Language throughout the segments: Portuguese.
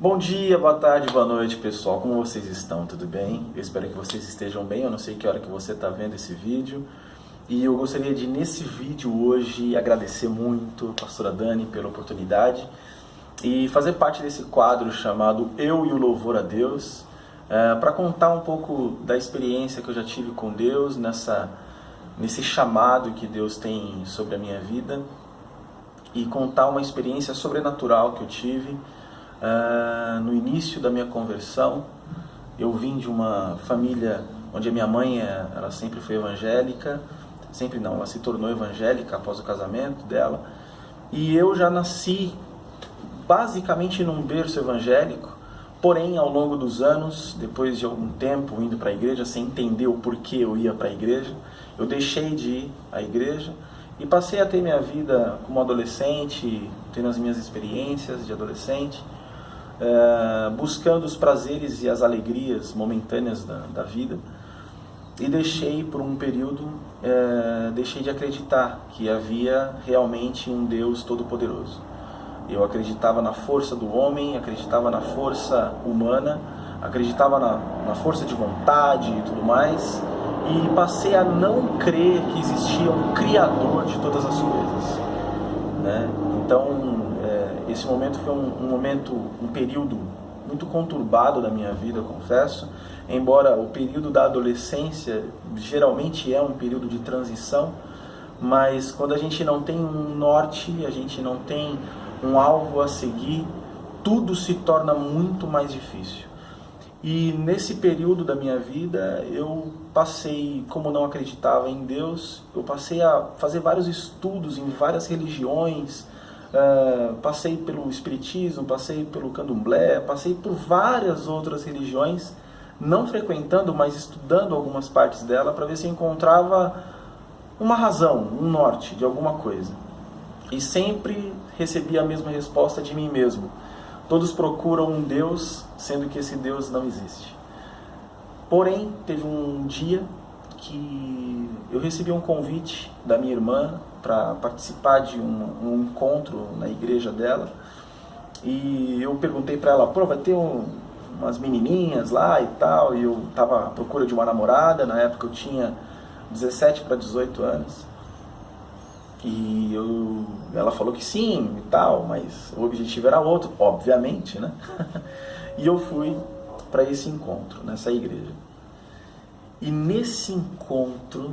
Bom dia, boa tarde, boa noite, pessoal. Como vocês estão? Tudo bem? Eu espero que vocês estejam bem. Eu não sei que hora que você está vendo esse vídeo. E eu gostaria de, nesse vídeo hoje, agradecer muito a pastora Dani pela oportunidade e fazer parte desse quadro chamado Eu e o Louvor a Deus, para contar um pouco da experiência que eu já tive com Deus, nesse chamado que Deus tem sobre a minha vida, e contar uma experiência sobrenatural que eu tive no início da minha conversão. Eu vim de uma família onde a minha mãe ela sempre foi evangélica, sempre não, ela se tornou evangélica após o casamento dela, e eu já nasci basicamente num berço evangélico, porém ao longo dos anos, depois de algum tempo indo para a igreja, sem entender o porquê eu ia para a igreja, eu deixei de ir à igreja e passei a ter minha vida como adolescente, tendo as minhas experiências de adolescente, buscando os prazeres e as alegrias momentâneas da vida, e deixei por um período, deixei de acreditar que havia realmente um Deus todo-poderoso. Eu acreditava na força do homem, acreditava na força humana, acreditava na força de vontade e tudo mais, e passei a não crer que existia um Criador de todas as coisas, né? Então, esse momento foi um período muito conturbado da minha vida, eu confesso. Embora o período da adolescência geralmente é um período de transição, mas quando a gente não tem um norte, a gente não tem um alvo a seguir, tudo se torna muito mais difícil. E nesse período da minha vida, eu passei, como não acreditava em Deus, eu passei a fazer vários estudos em várias religiões, passei pelo espiritismo, passei pelo candomblé, passei por várias outras religiões, não frequentando, mas estudando algumas partes dela para ver se eu encontrava uma razão, um norte de alguma coisa. E sempre recebi a mesma resposta de mim mesmo: todos procuram um Deus, sendo que esse Deus não existe. Porém, teve um dia que eu recebi um convite da minha irmã para participar de um encontro na igreja dela, e eu perguntei para ela: vai ter umas menininhas lá e tal, e eu estava à procura de uma namorada. Na época eu tinha 17 para 18 anos, e ela falou que sim e tal, mas o objetivo era outro, obviamente, né? E eu fui para esse encontro, nessa igreja. E nesse encontro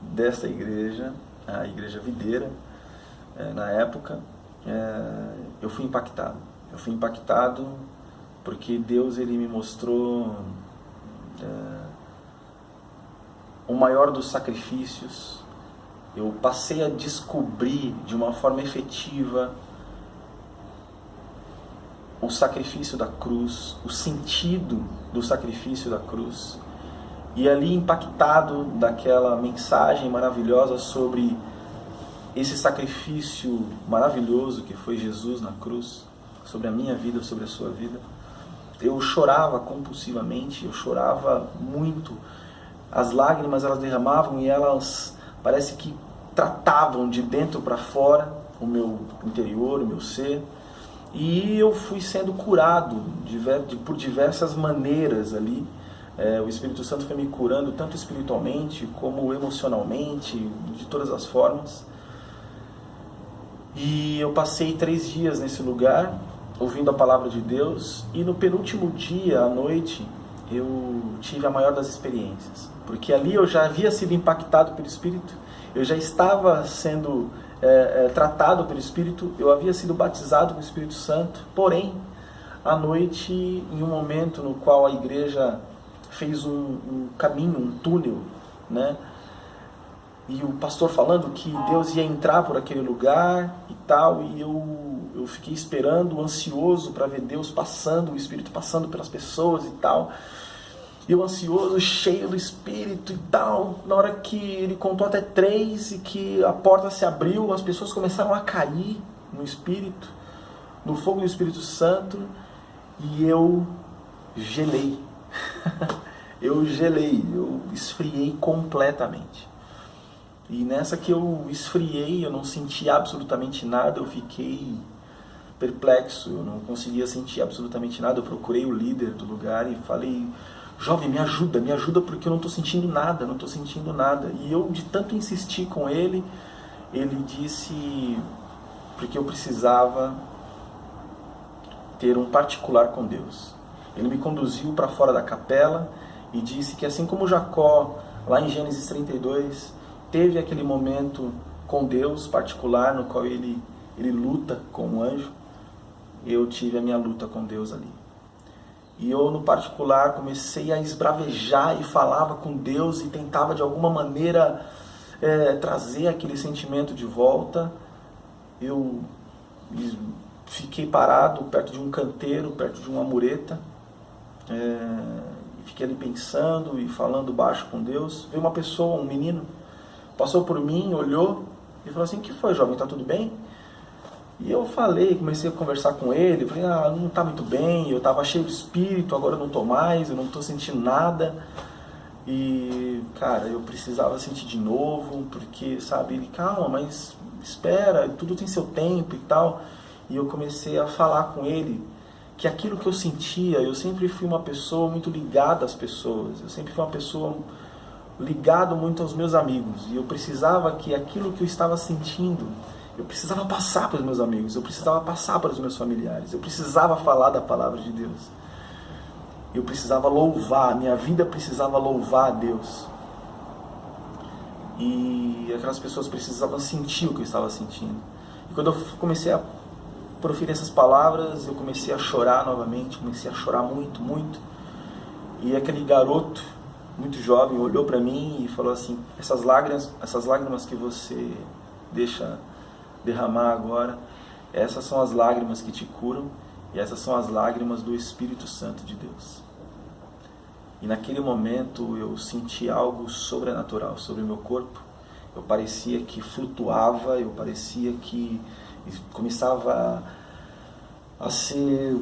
dessa igreja, a Igreja Videira, na época, eu fui impactado. Eu fui impactado porque Deus, ele me mostrou o maior dos sacrifícios. Eu passei a descobrir de uma forma efetiva o sacrifício da cruz, o sentido do sacrifício da cruz. E ali, impactado daquela mensagem maravilhosa sobre esse sacrifício maravilhoso que foi Jesus na cruz, sobre a minha vida, sobre a sua vida, eu chorava compulsivamente, eu chorava muito. As lágrimas, elas derramavam e elas parece que tratavam de dentro para fora o meu interior, o meu ser. E eu fui sendo curado por diversas maneiras ali. O Espírito Santo foi me curando tanto espiritualmente como emocionalmente, de todas as formas. E eu passei 3 dias nesse lugar, ouvindo a palavra de Deus, e no penúltimo dia, à noite, eu tive a maior das experiências. Porque ali eu já havia sido impactado pelo Espírito, eu já estava sendo tratado pelo Espírito, eu havia sido batizado com o Espírito Santo. Porém, à noite, em um momento no qual a igreja fez um caminho, um túnel, né? E o pastor falando que Deus ia entrar por aquele lugar e tal, e eu fiquei esperando, ansioso para ver Deus passando, o Espírito passando pelas pessoas e tal. E eu ansioso, cheio do Espírito e tal. Na hora que ele contou até 3 e que a porta se abriu, as pessoas começaram a cair no Espírito, no fogo do Espírito Santo, e eu gelei. Eu esfriei completamente. E nessa que eu esfriei, eu não senti absolutamente nada, eu fiquei perplexo, eu não conseguia sentir absolutamente nada. Eu procurei o líder do lugar e falei: jovem, me ajuda porque eu não estou sentindo nada, não estou sentindo nada. E eu, de tanto insistir com ele, ele disse porque eu precisava ter um particular com Deus. Ele me conduziu para fora da capela e disse que assim como Jacó, lá em Gênesis 32, teve aquele momento com Deus particular, no qual ele luta com o anjo, eu tive a minha luta com Deus ali. E eu, no particular, comecei a esbravejar e falava com Deus e tentava de alguma maneira trazer aquele sentimento de volta. Eu fiquei parado perto de um canteiro, perto de uma mureta, e fiquei ali pensando e falando baixo com Deus. Veio uma pessoa, um menino, passou por mim, olhou e falou assim: o que foi, jovem, tá tudo bem? E eu falei, comecei a conversar com ele, falei: não tá muito bem, eu tava cheio de espírito, agora eu não tô mais, eu não tô sentindo nada. E, cara, eu precisava sentir de novo, porque, sabe, ele: calma, mas espera, tudo tem seu tempo e tal. E eu comecei a falar com ele que aquilo que eu sentia, eu sempre fui uma pessoa muito ligada às pessoas, eu sempre fui uma pessoa ligado muito aos meus amigos, e eu precisava que aquilo que eu estava sentindo, eu precisava passar para os meus amigos, eu precisava passar para os meus familiares, eu precisava falar da palavra de Deus, eu precisava louvar, minha vida precisava louvar a Deus, e aquelas pessoas precisavam sentir o que eu estava sentindo. E quando eu comecei a proferir essas palavras, eu comecei a chorar novamente, comecei a chorar muito, muito. E aquele garoto, muito jovem, olhou para mim e falou assim: essas lágrimas que você deixa derramar agora, essas são as lágrimas que te curam, e essas são as lágrimas do Espírito Santo de Deus. E naquele momento eu senti algo sobrenatural sobre o meu corpo. Eu parecia que flutuava, eu parecia que começava a ser,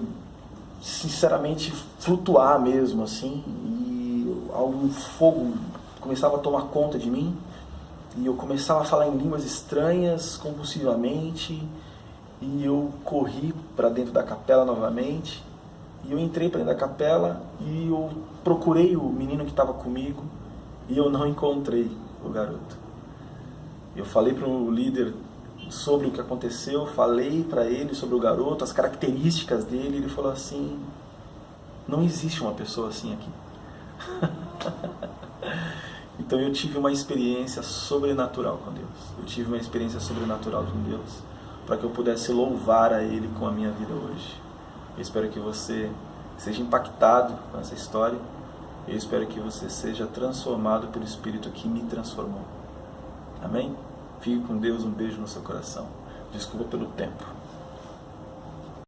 sinceramente, flutuar mesmo, assim, e algum fogo começava a tomar conta de mim, e eu começava a falar em línguas estranhas, compulsivamente, e eu corri para dentro da capela novamente, e eu entrei para dentro da capela, e eu procurei o menino que estava comigo, e eu não encontrei o garoto. Eu falei para o líder sobre o que aconteceu, falei para ele sobre o garoto, as características dele, ele falou assim: não existe uma pessoa assim aqui. Então eu tive uma experiência sobrenatural com Deus, eu tive uma experiência sobrenatural com Deus, para que eu pudesse louvar a Ele com a minha vida hoje. Eu espero que você seja impactado com essa história, eu espero que você seja transformado pelo Espírito que me transformou. Amém? Fique com Deus, um beijo no seu coração. Desculpa pelo tempo.